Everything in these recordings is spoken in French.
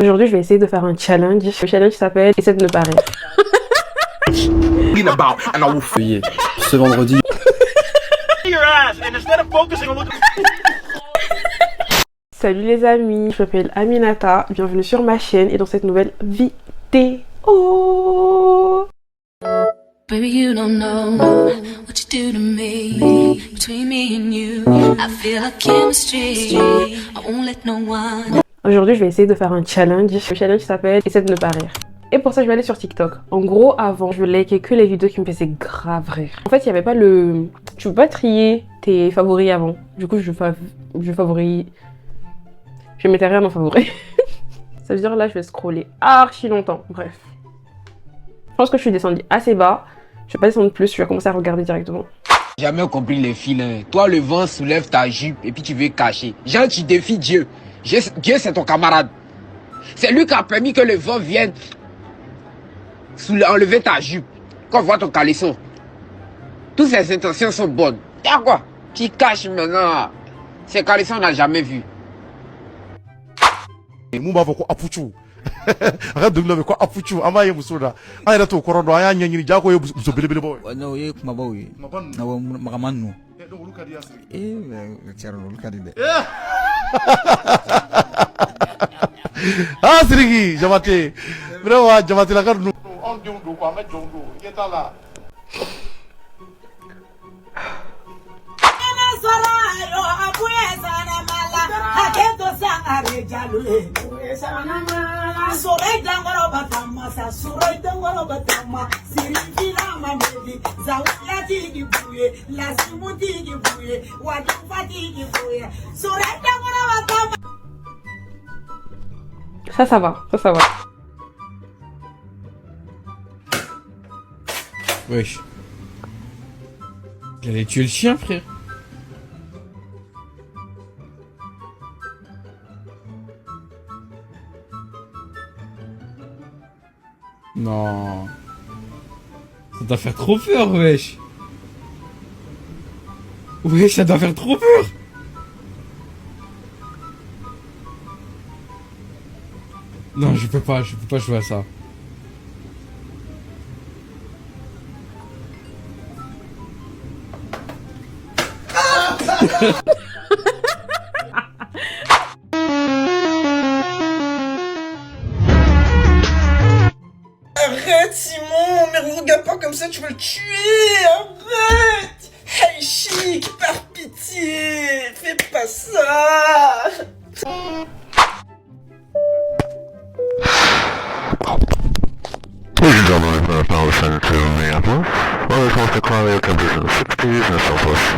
Aujourd'hui, je vais essayer de faire un challenge. Le challenge s'appelle Essaie de ne pas rire. Ce vendredi. Salut les amis, je m'appelle Aminata, bienvenue sur ma chaîne et dans cette nouvelle vidéo. Baby, you don't know what you do to me. Between me and you, I feel like chemistry. I won't let no one. Aujourd'hui, je vais essayer de faire un challenge. Le challenge s'appelle Essaie de ne pas rire. Et pour ça, je vais aller sur TikTok. En gros, avant, je likais que les vidéos qui me faisaient grave rire. En fait, il n'y avait pas le... Tu peux pas trier tes favoris avant. Du coup, je favoris... Je mettais rien en favoris. Ça veut dire là, je vais scroller archi longtemps. Bref. Je pense que je suis descendue assez bas. Je vais pas descendre plus, je vais commencer à regarder directement. Jamais compris les filins. Toi, le vent soulève ta jupe et puis tu veux cacher. Jean, tu défies Dieu. Dieu, c'est ton camarade. C'est lui qui a permis que le vent vienne enlever ta jupe. Quand on voit ton caleçon. Toutes ses intentions sont bonnes. Y'a quoi? Tu caches maintenant. Ces caleçons, on n'a jamais vu. Arrête de me lever quoi apuchu amaye musoda ayra to korodo aya nyanyini jako ye buso belebele boy no ye kuma bawi na wa magamanu do luka di asri charo luka di de asrigi jamate vraiment jamate la karnu on jondo quoi mais jondo yeta la Ça va, ça va. Wesh. Il allait tuer le chien, frère. Non. Ça doit faire trop peur, wesh. Wesh, ça doit faire trop peur. Non, je peux pas jouer à ça. Arrête Simon, mais regarde pas comme ça, tu vas le tuer. Arrête. Hey chic, par pitié, fais pas ça. Ladies and gentlemen, now descending to Minneapolis. Well, this wants to climb the temperatures in the 60s and so forth.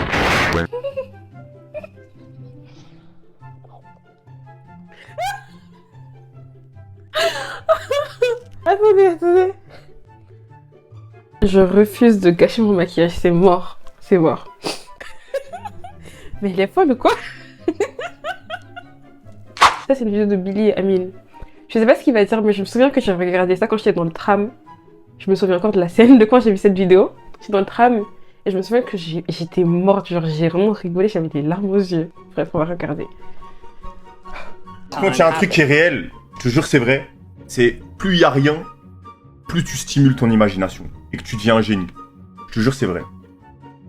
Attendez. Je refuse de gâcher mon maquillage, c'est mort. C'est mort. Mais il est folle ou quoi? Ça, c'est une vidéo de Billy et Amine. Je sais pas ce qu'il va dire, mais je me souviens que j'avais regardé ça quand j'étais dans le tram. Je me souviens encore de la scène de quand j'ai vu cette vidéo. J'étais dans le tram et je me souviens que j'étais morte. Genre, j'ai vraiment rigolé, j'avais des larmes aux yeux. Bref, on va regarder. Quand il y a un truc qui est réel, je te jure c'est vrai, c'est plus il y a rien, plus tu stimules ton imagination et que tu deviens un génie. Je te jure c'est vrai.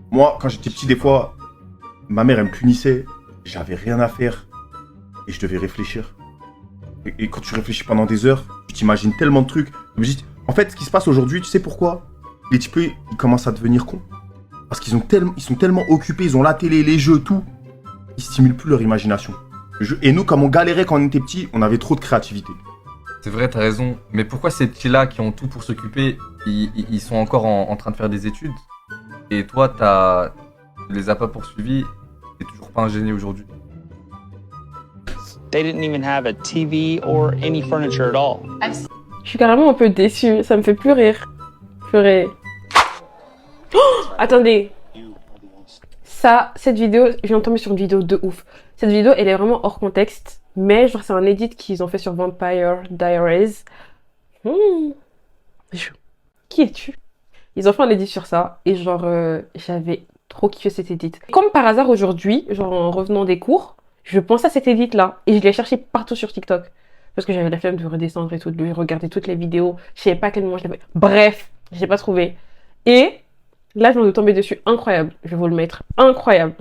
Moi, quand j'étais petit, des fois, ma mère elle me punissait, j'avais rien à faire et je devais réfléchir. Et quand tu réfléchis pendant des heures, tu t'imagines tellement de trucs. Je me dis, en fait, ce qui se passe aujourd'hui, tu sais pourquoi les types, ils commencent à devenir cons. Parce qu'ils sont tellement occupés, ils ont la télé, les jeux, tout. Ils stimulent plus leur imagination. Et nous, comme on galérait quand on était petits, on avait trop de créativité. C'est vrai, t'as raison. Mais pourquoi ces petits-là qui ont tout pour s'occuper, ils sont encore en train de faire des études? Et toi, tu les as pas poursuivis, t'es toujours pas un génie aujourd'hui. They didn't even have a TV or any furniture at all. Je suis carrément un peu déçue, ça me fait plus rire. Purée. Oh, attendez. Cette vidéo, je viens de tomber sur une vidéo de ouf. Cette vidéo, elle est vraiment hors contexte. Mais genre, c'est un edit qu'ils ont fait sur Vampire Diaries. Qui es-tu? Ils ont fait un edit sur ça. Et genre, j'avais trop kiffé cet edit. Comme par hasard aujourd'hui, genre en revenant des cours, je pensais à cet edit là. Et je l'ai cherché partout sur TikTok. Parce que j'avais la flemme de redescendre et tout, de regarder toutes les vidéos. Je savais pas à quel moment je l'avais. Bref, j'ai pas trouvé. Et là, je viens de tomber dessus. Incroyable. Je vais vous le mettre. Incroyable.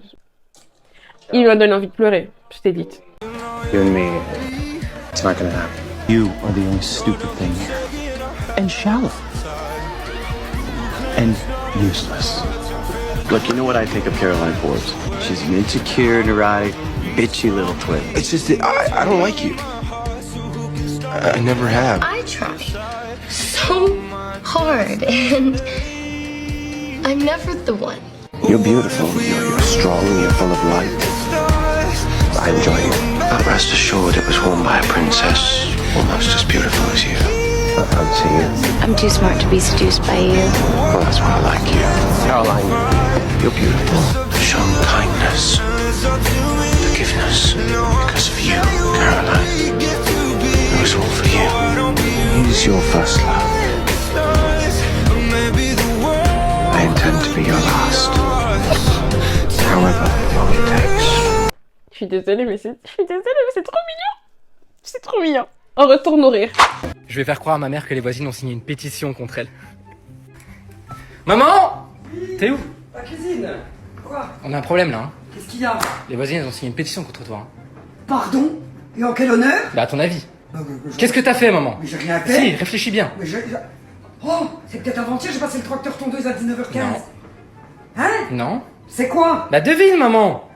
Il m'a donné envie de pleurer. Je t'ai dit. You and me, it's not gonna happen. You are the only stupid thing here. And shallow. And useless. Look, you know what I think of Caroline Forbes? She's an insecure, neurotic, bitchy little twit. It's just that I don't like you. I never have. I try so hard, and I'm never the one. You're beautiful. You're strong. You're full of light. I enjoy you. But rest assured, it was worn by a princess almost as beautiful as you. I fancy you. I'm too smart to be seduced by you. Well, that's why I like you. Caroline, you're beautiful. Show kindness, forgiveness, because of you, Caroline. It was all for you. He's your first love. I intend to be your last. However long it takes. Je suis désolée, mais c'est trop mignon. C'est trop mignon. On retourne au rire. Je vais faire croire à ma mère que les voisines ont signé une pétition contre elle. Maman! T'es où? La cuisine. Quoi? On a un problème là. Hein. Qu'est-ce qu'il y a? Les voisines elles ont signé une pétition contre toi. Hein. Pardon? Et en quel honneur? Bah à ton avis. Qu'est-ce que t'as fait, maman? Mais j'ai rien fait. Si, réfléchis bien. Mais Oh, c'est peut-être avant-hier, j'ai passé le tracteur tondeuse à 19h15. Non. Hein? Non. C'est quoi? Bah devine, maman.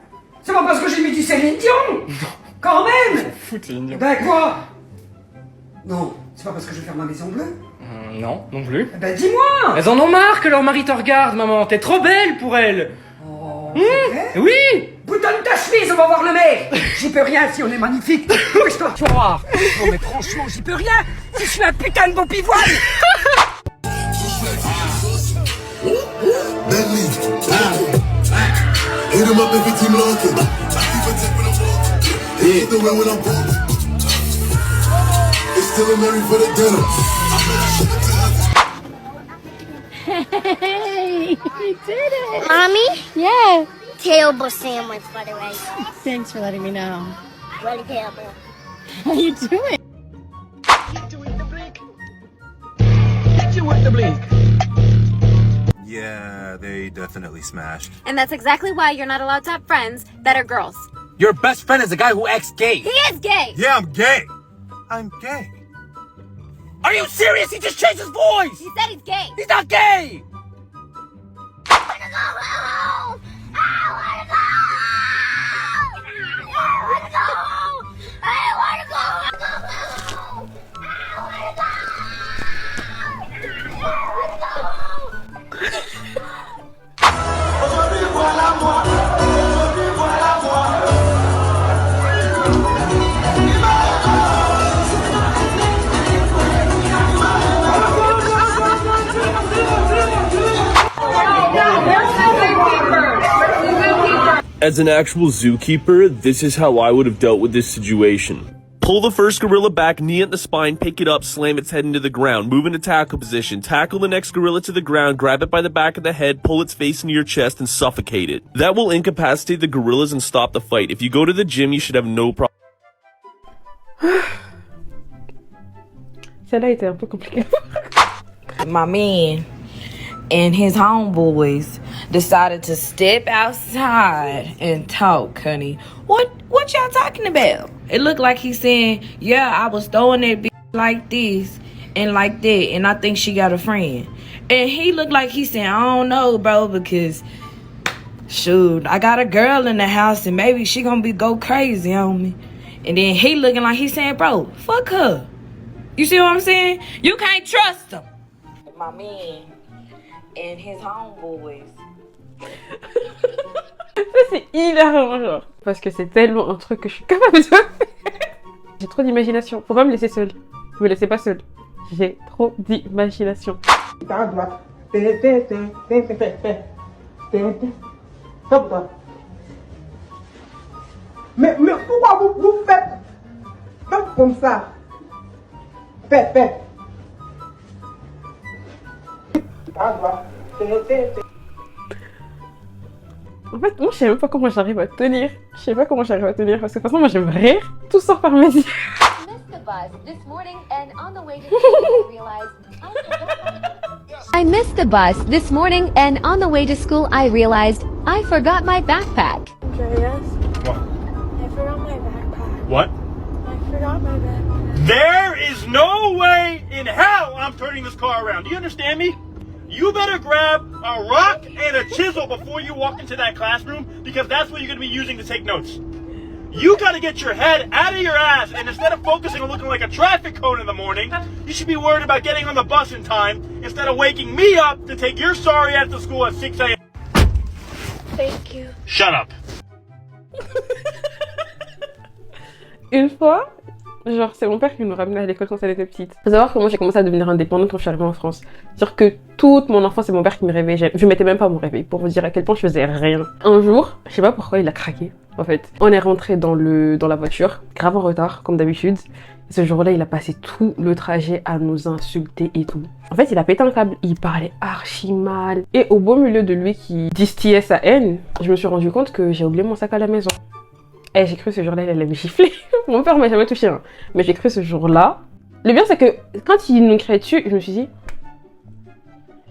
C'est pas parce que j'ai mis du Céline Dion. Quand même. Ben quoi? Non, c'est pas parce que je vais faire ma maison bleue. Non, non plus. Ben dis-moi. Elles en ont marre que leur mari te regarde, maman. T'es trop belle pour elles. Oh, c'est vrai? Oui. Boutonne ta chemise, on va voir le mec. J'y peux rien si on est magnifique. Bouge-toi, tu vas voir. Non mais franchement, j'y peux rien. Si je suis un putain de beau pivoine. Hit him up every team local. Hit the way when I'm broke. It's still a Mary for the dinner. Hey, you did it! Mommy? Yeah. Tailbone sandwich, by the way. Thanks for letting me know. Ready, tailbone. How you doing? Hit you with the blink. Yeah, they definitely smashed. And that's exactly why you're not allowed to have friends that are girls. Your best friend is a guy who acts gay. He is gay! Yeah, I'm gay. I'm gay. Are you serious? He just changed his voice! He said he's gay! He's not gay! As an actual zookeeper, this is how I would have dealt with this situation. Pull the first gorilla back, knee at the spine, pick it up, slam its head into the ground, move into tackle position, tackle the next gorilla to the ground, grab it by the back of the head, pull its face into your chest, and suffocate it. That will incapacitate the gorillas and stop the fight. If you go to the gym, you should have no problem. Celle-là était un peu compliquée. My man and his homeboys decided to step outside and talk, honey. What y'all talking about? It looked like he's saying, yeah, I was throwing that bitch like this and like that, and I think she got a friend. And he looked like he's saying, I don't know, bro, because shoot, I got a girl in the house and maybe she gonna go crazy on me. And then he looking like he's saying, bro, fuck her. You see what I'm saying? You can't trust him. My man and his homeboys. Ça c'est hilarant genre. Parce que c'est tellement un truc que je suis capable de faire. J'ai trop d'imagination. Faut pas me laisser seule. Me laissez pas seule. J'ai trop d'imagination. Mais pourquoi vous faites comme ça? Fais. En fait, moi je sais même pas comment j'arrive à tenir. Je sais pas comment j'arrive à tenir parce que franchement moi j'aime rire. Tout sort par mes yeux. Missed the bus. bus this morning and on the way to school I realized I missed the bus this morning and on the way to school I realized I forgot my backpack. Andreas? What? I forgot my backpack. What? I forgot my backpack. There is no way in hell I'm turning this car around. Do you understand me? You better grab a rock and a chisel before you walk into that classroom because that's what you're going to be using to take notes. You got to get your head out of your ass and instead of focusing on looking like a traffic cone in the morning, you should be worried about getting on the bus in time instead of waking me up to take your sorry ass to school at 6 a.m. Thank you. Shut up. Une fois, genre c'est mon père qui nous ramenait à l'école quand elle était petite. Faut savoir que moi j'ai commencé à devenir indépendante quand je suis arrivée en France. C'est-à-dire que toute mon enfance c'est mon père qui me réveillait. Je mettais même pas mon réveil pour vous dire à quel point je faisais rien. Un jour, je sais pas pourquoi il a craqué. En fait, on est rentré dans la voiture, grave en retard comme d'habitude. Ce jour-là, il a passé tout le trajet à nous insulter et tout. En fait, il a pété un câble. Il parlait archi mal. Et au beau milieu de lui qui distillait sa haine, je me suis rendu compte que j'ai oublié mon sac à la maison. Et j'ai cru ce jour-là, il allait me gifler. Mon père m'a jamais touché, hein. Mais j'ai cru ce jour-là. Le bien, c'est que quand il nous criait dessus, je me suis dit,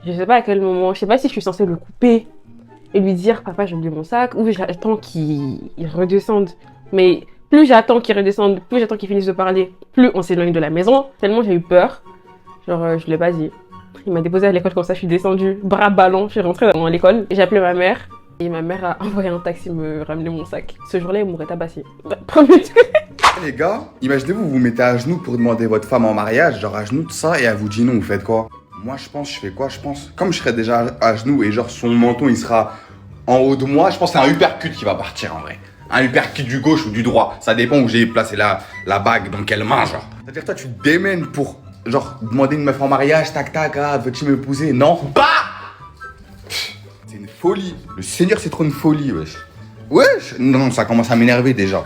je sais pas à quel moment, je sais pas si je suis censée le couper et lui dire, papa, j'ai oublié mon sac, ou j'attends qu'il redescende. Mais plus j'attends qu'il redescende, plus j'attends qu'il finisse de parler, plus on s'éloigne de la maison. Tellement j'ai eu peur. Genre, je l'ai pas dit. Il m'a déposé à l'école comme ça, je suis descendue, bras ballants, je suis rentrée dans l'école. J'ai appelé ma mère. Et ma mère a envoyé un taxi me ramener mon sac. Ce jour-là, il m'aurait tabassé. Premier truc. Les gars, imaginez-vous, vous vous mettez à genoux pour demander votre femme en mariage, genre à genoux, tout ça, et elle vous dit non, vous faites quoi? Moi, je fais quoi? Comme je serais déjà à genoux et genre son menton, il sera en haut de moi, je pense que c'est un uppercut qui va partir en vrai. Un uppercut du gauche ou du droit. Ça dépend où j'ai placé la bague, dans quelle main, genre. C'est-à-dire, toi, tu te démènes pour, genre, demander une meuf en mariage, tac, tac, ah, veux-tu m'épouser? Non. Bah! C'est une folie. Le Seigneur, c'est trop une folie, wesh. Wesh! Non, ça commence à m'énerver déjà.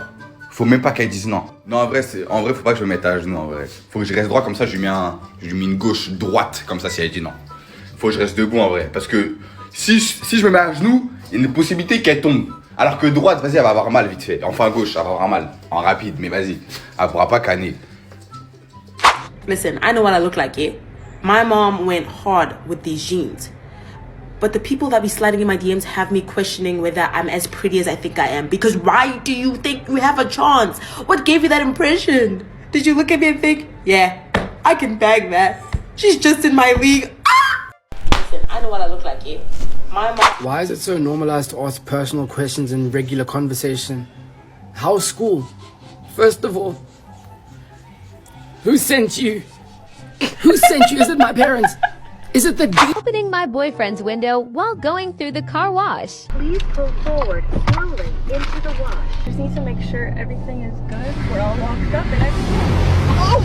Faut même pas qu'elle dise non. Non, en vrai, faut pas que je me mette à genoux, en vrai. Faut que je reste droit, comme ça, je lui mets une gauche droite, comme ça, si elle dit non. Faut que je reste debout, en vrai. Parce que si je me mets à genoux, il y a une possibilité qu'elle tombe. Alors que droite, vas-y, elle va avoir mal vite fait. Enfin, gauche, elle va avoir mal. En rapide, mais vas-y. Elle pourra pas canner. Listen, I know what I look like, yeah? My mom went hard with these jeans. But the people that be sliding in my DMs have me questioning whether I'm as pretty as I think I am. Because why do you think you have a chance? What gave you that impression? Did you look at me and think, yeah, I can bag that. She's just in my league. Ah! Listen, I know what I look like, yeah? My mom... Why is it so normalized to ask personal questions in regular conversation? How's school? First of all, who sent you? Who sent you? Is it my parents? Is it the opening my boyfriend's window while going through the car wash? Please pull forward slowly into the wash. Just need to make sure everything is good. We're all locked up and everything. Oh!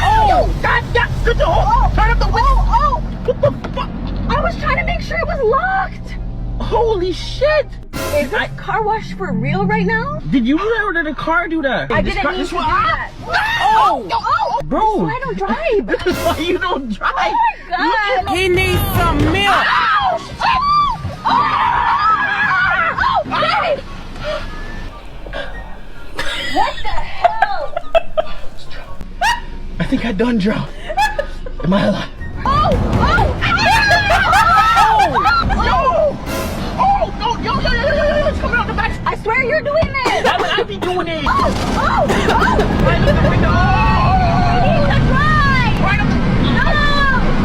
Oh! God, good to hold! Turn up the window! Oh! What the fuck? I was trying to make sure it was locked! Holy shit! Is this car wash for real right now? Did you do that or did the car do that? I didn't mean to do that. Oh! Oh! Bro! This is why I don't drive! This is why you don't drive! Oh my god! He needs some milk! Oh shit! Oh! Oh! Daddy! What the hell? I think I done drowned. Am I alive? Oh! Oh! It's coming out the back. I swear you're doing this. Why would I be doing it? Oh! Oh! Oh! Right up the window. I need to drive. Right up. No!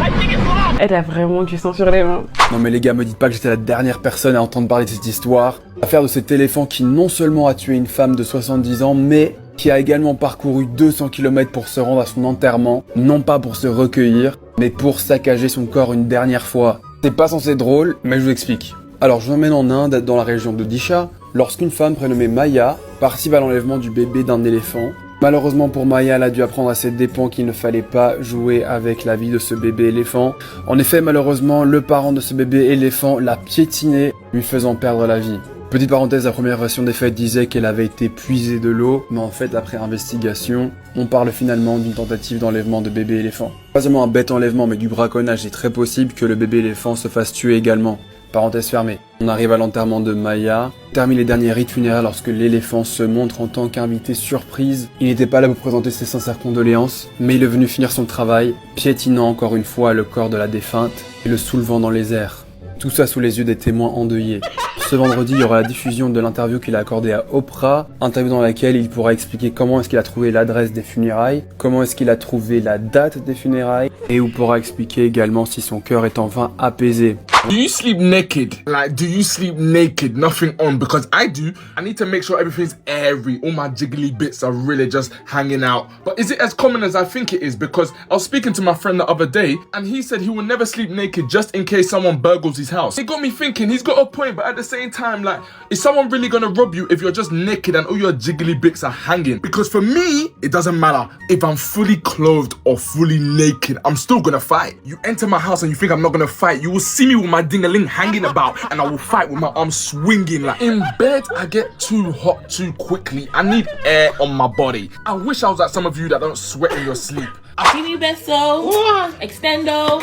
I think it's locked. Elle a vraiment du sang sur les mains. Non mais les gars, me dites pas que j'étais la dernière personne à entendre parler de cette histoire. L'affaire de cet éléphant qui non seulement a tué une femme de 70 ans, mais qui a également parcouru 200 km pour se rendre à son enterrement, non pas pour se recueillir, mais pour saccager son corps une dernière fois. C'est pas censé être drôle, mais je vous explique. Alors je vous emmène en Inde, dans la région d'Odisha, lorsqu'une femme prénommée Maya participe à l'enlèvement du bébé d'un éléphant. Malheureusement pour Maya, elle a dû apprendre à ses dépens qu'il ne fallait pas jouer avec la vie de ce bébé éléphant. En effet, malheureusement, le parent de ce bébé éléphant l'a piétiné, lui faisant perdre la vie. Petite parenthèse, la première version des faits disait qu'elle avait été puisée de l'eau, mais en fait, après investigation, on parle finalement d'une tentative d'enlèvement de bébé éléphant. Pas seulement un bête enlèvement, mais du braconnage, c'est très possible que le bébé éléphant se fasse tuer également. Parenthèse fermée. On arrive à l'enterrement de Maya, termine les derniers rites funéraires lorsque l'éléphant se montre en tant qu'invité surprise. Il n'était pas là pour présenter ses sincères condoléances, mais il est venu finir son travail, piétinant encore une fois le corps de la défunte et le soulevant dans les airs. Tout ça sous les yeux des témoins endeuillés. Ce vendredi, il y aura la diffusion de l'interview qu'il a accordée à Oprah, interview dans laquelle il pourra expliquer comment est-ce qu'il a trouvé l'adresse des funérailles, comment est-ce qu'il a trouvé la date des funérailles, et où pourra expliquer également si son cœur est enfin apaisé. Do you sleep naked? Like, do you sleep naked, nothing on? Because I do. I need to make sure everything's airy. All my jiggly bits are really just hanging out. But is it as common as I think it is? Because I was speaking to my friend the other day, and he said he will never sleep naked just in case someone burgles his house. It got me thinking, he's got a point, but at the same time, like, is someone really gonna rob you if you're just naked and all your jiggly bits are hanging? Because for me, it doesn't matter if I'm fully clothed or fully naked. I'm still gonna fight. You enter my house and you think I'm not gonna fight, you will see me with my ding-a-ling hanging about, and I will fight with my arms swinging. Like, in bed, I get too hot too quickly. I need air on my body. I wish I was like some of you that don't sweat in your sleep. Fini Besso, Extendo.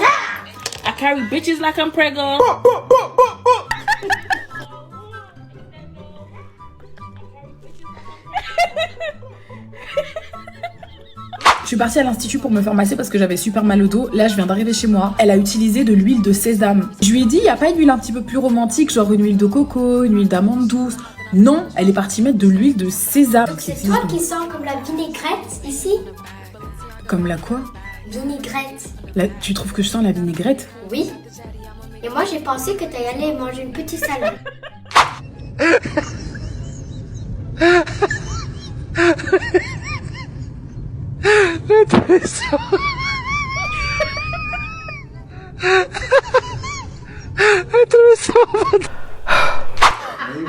I carry bitches like I'm preggo. Je suis partie à l'institut pour me faire masser parce que j'avais super mal au dos. Là, je viens d'arriver chez moi. Elle a utilisé de l'huile de sésame. Je lui ai dit, y a pas une huile un petit peu plus romantique, genre une huile de coco, une huile d'amande douce? Non, elle est partie mettre de l'huile de sésame. Donc c'est toi qui sens comme la vinaigrette ici? Comme la quoi? Vinaigrette. Tu trouves que je sens la vinaigrette? Oui. Et moi, j'ai pensé que t'allais aller manger une petite salade.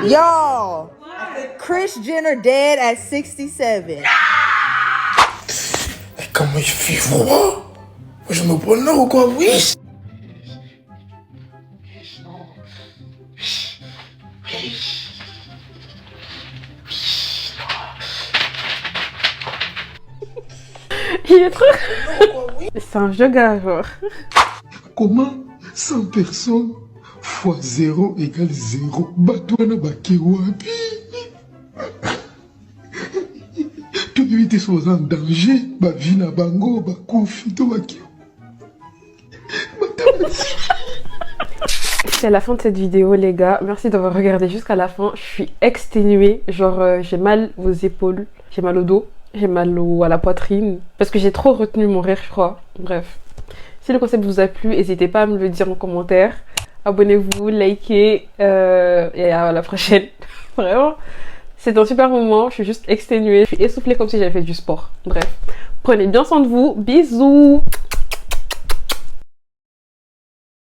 Y'all, Kris Jenner dead at 67. Comment il fait froid? Je me prends là ou quoi? Oui. Il est trop... C'est un jeu gars, genre. Comment 100 personnes fois 0 égale 0? Batouana bakewapi. Tout le monde est en danger. Ba vie na bango, ba confito baki. C'est la fin de cette vidéo, les gars. Merci d'avoir regardé jusqu'à la fin. Je suis exténuée. Genre, j'ai mal aux épaules, j'ai mal au dos, j'ai mal à la poitrine. Parce que j'ai trop retenu mon rire, je crois. Bref. Si le concept vous a plu, n'hésitez pas à me le dire en commentaire. Abonnez-vous, likez. Et à la prochaine. Vraiment. C'est un super moment. Je suis juste exténuée. Je suis essoufflée comme si j'avais fait du sport. Bref. Prenez bien soin de vous. Bisous.